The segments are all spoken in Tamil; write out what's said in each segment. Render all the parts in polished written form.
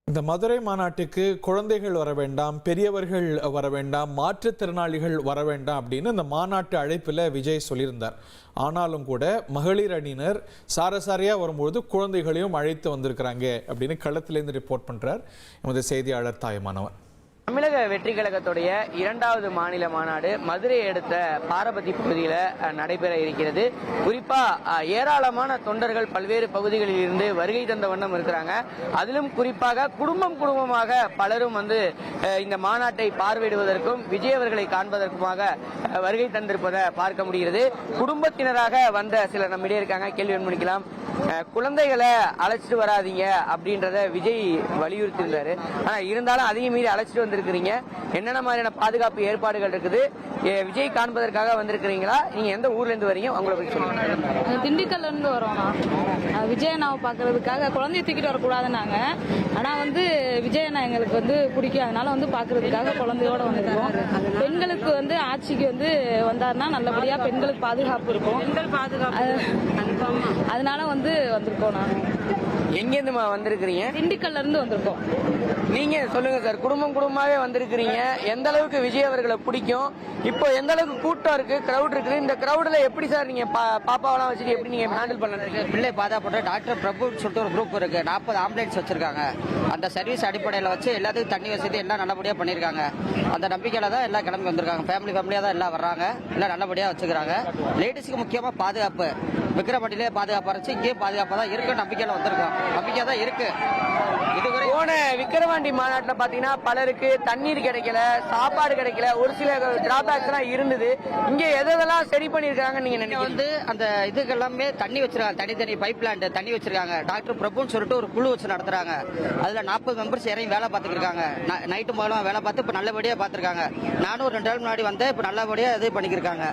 இந்த மதுரை மாநாட்டுக்கு குழந்தைகள் வர வேண்டாம், பெரியவர்கள் வர வேண்டாம், மாற்றுத்திறனாளிகள் வர வேண்டாம் அப்படின்னு இந்த மாநாட்டு அழைப்பில் விஜய் சொல்லியிருந்தார். ஆனாலும் கூட மகளிர் அணியினர் சாரசாரியா வரும்பொழுது குழந்தைகளையும் அழைத்து வந்திருக்கிறாங்க அப்படின்னு களத்திலேருந்து ரிப்போர்ட் பண்றார் எமது செய்தியாளர் தாயமானவன். தமிழக வெற்றி கழகத்துடைய 2வது மாநில மாநாடு மதுரை அடுத்த பாரபத்தி பகுதியில் நடைபெற இருக்கிறது. குறிப்பா ஏராளமான தொண்டர்கள் பல்வேறு பகுதிகளில் இருந்து வருகை தந்த வண்ணம் இருக்கிறாங்க. அதிலும் குறிப்பாக குடும்பமாக பலரும் இந்த மாநாட்டை பார்வையிடுவதற்கும் விஜய் அவர்களை காண்பதற்குமாக வருகை தந்திருப்பதை பார்க்க முடிகிறது. குடும்பத்தினராக வந்த சிலர் நம்மிடையே இருக்காங்க, கேள்வி முடிக்கலாம். குழந்தைகளை அழைச்சிட்டு வராதீங்க அப்படின்றத விஜய் வலியுறுத்தி இருந்தாரு. ஆனா இருந்தாலும் அதையும் மீறி அழைச்சிட்டு வந்திருக்கிறீங்க. என்னென்ன மாதிரியான பாதுகாப்பு ஏற்பாடுகள் இருக்குது? விஜய் காண்பதற்காக வந்திருக்கிறீங்களா? நீங்க எந்த ஊர்ல இருந்து வரீங்க? உங்களை பத்தி சொல்லுங்க. திண்டுக்கல்ல இருந்து வரோம். விஜய் அண்ணாவை பாக்குறதுக்காக குழந்தைய தூக்கிட்டு வரக்கூடாதுன்னாங்க. ஆனா விஜய் அண்ணா எங்களுக்கு பிடிக்கும், அதனால பாக்குறதுக்காக குழந்தையோட வந்திருக்கோம். பெண்களுக்கு ஆட்சிக்கு வந்தாருன்னா நல்லபடியா பெண்களுக்கு பாதுகாப்பு இருக்கும். அதனால வந்திருக்கோம். நாங்க எங்கிருந்து வந்திருக்கிறீங்க? திண்டுக்கல்ல இருந்து வந்திருக்கோம். நீங்க சொல்லுங்க சார், குடும்பமாவே வந்திருக்கிறீங்க. எந்த அளவுக்கு விஜய் அவர்களை பிடிக்கும்? இப்போ எந்த அளவுக்கு கூட்டம் இருக்கு, கிரௌட் இருக்குது? இந்த கிரௌட்ல எப்படி சார் நீங்க பாப்பாவெல்லாம் வச்சுட்டு எப்படி நீங்க ஹேண்டில் பண்ணீங்க? பிள்ளை பாதுகாப்பு டாக்டர் பிரபு சொல்லிட்டு ஒரு குரூப் இருக்கு. 40 ஆம்புலன்ஸ் வச்சிருக்காங்க. அந்த சர்வீஸ் அடிப்படையில் வச்சு எல்லாத்துக்கும் தண்ணி வசதி எல்லாம் நல்லபடியா பண்ணிருக்காங்க. அந்த நம்பிக்கையில தான் எல்லாம் கிளம்பி வந்திருக்காங்க. ஃபேமிலியா தான் எல்லாம் வர்றாங்க. எல்லாம் நல்லபடியா வச்சுக்கிறாங்க. லேடிஸ்க்கு முக்கியமா பாதுகாப்பு. விக்கிரவாண்டியிலே பாதுகாப்பு வரைச்சு இங்கேயும் பாதுகாப்பா தான் இருக்கு. நம்பிக்கையில வந்திருக்கோம். நம்பிக்கை தான் இருக்கு. இதுவரை போன விக்கிரவாண்டி மாநாட்டில் பாத்தீங்கன்னா பலருக்கு தண்ணீர் கிடைக்கல, சாப்பாடு கிடைக்கல, ஒரு சில டிராபேக்ஸ் எல்லாம் இருந்தது. இங்க எதெல்லாம் சரி பண்ணிருக்காங்க நீங்க நினைக்கிறீங்க? அந்த இதுக்கு எல்லாமே தண்ணி வச்சிருக்காங்க. தனி பைப் லைன் தண்ணி வச்சிருக்காங்க. டாக்டர் பிரபுன்னு சொல்லிட்டு ஒரு குழு வச்சு நடத்துறாங்க. அதுல 40 மெம்பர்ஸ் இறங்கி வேலை பார்த்துருக்காங்க. நைட்டு முதல்ல வேலை பார்த்து இப்ப நல்லபடியா பாத்துருக்காங்க. நானும் ஒரு 2 நாள் முன்னாடி வந்தேன். இப்ப நல்லபடியா இது பண்ணிருக்காங்க.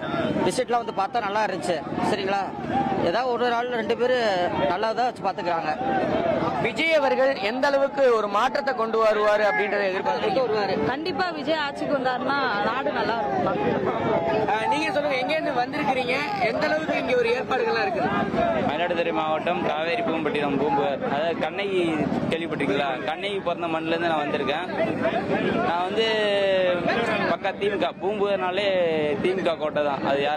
விசிட்லாம் பார்த்தா நல்லா இருந்துச்சு. சரிங்களா? ஏதாவது ஒரு நாள் 2 பேரு நல்லாதான் வச்சு பாத்துக்கிறாங்க. விஜய் அவர்கள் எந்த அளவுக்கு ஒரு மாற்றத்தை கொண்டு வருவாரு அப்படின்றத எதிர்பார்த்து வருவாரு. கண்டிப்பா விஜய் ஆட்சிக்கு வந்தாருன்னா நாடு நல்லா இருக்கும். நீங்க சொல்லுங்க, எங்க இருந்து வந்திருக்கிறீங்க? எந்த அளவுக்கு இங்க ஒரு ஏற்பாடுகள்லாம் இருக்குது? மயிலாடுதுறை மாவட்டம் காவேரி பூம்பட்டினம் பூம்புகார், அதாவது கண்ணகி கேள்விப்பட்டிருக்கீங்களா? கண்ணகி பிறந்த மண்ணில இருந்து நான் வந்திருக்கேன். நான் பக்கா திமுக பூம்புகார்னாலே திமுக கோட்டை தான். அது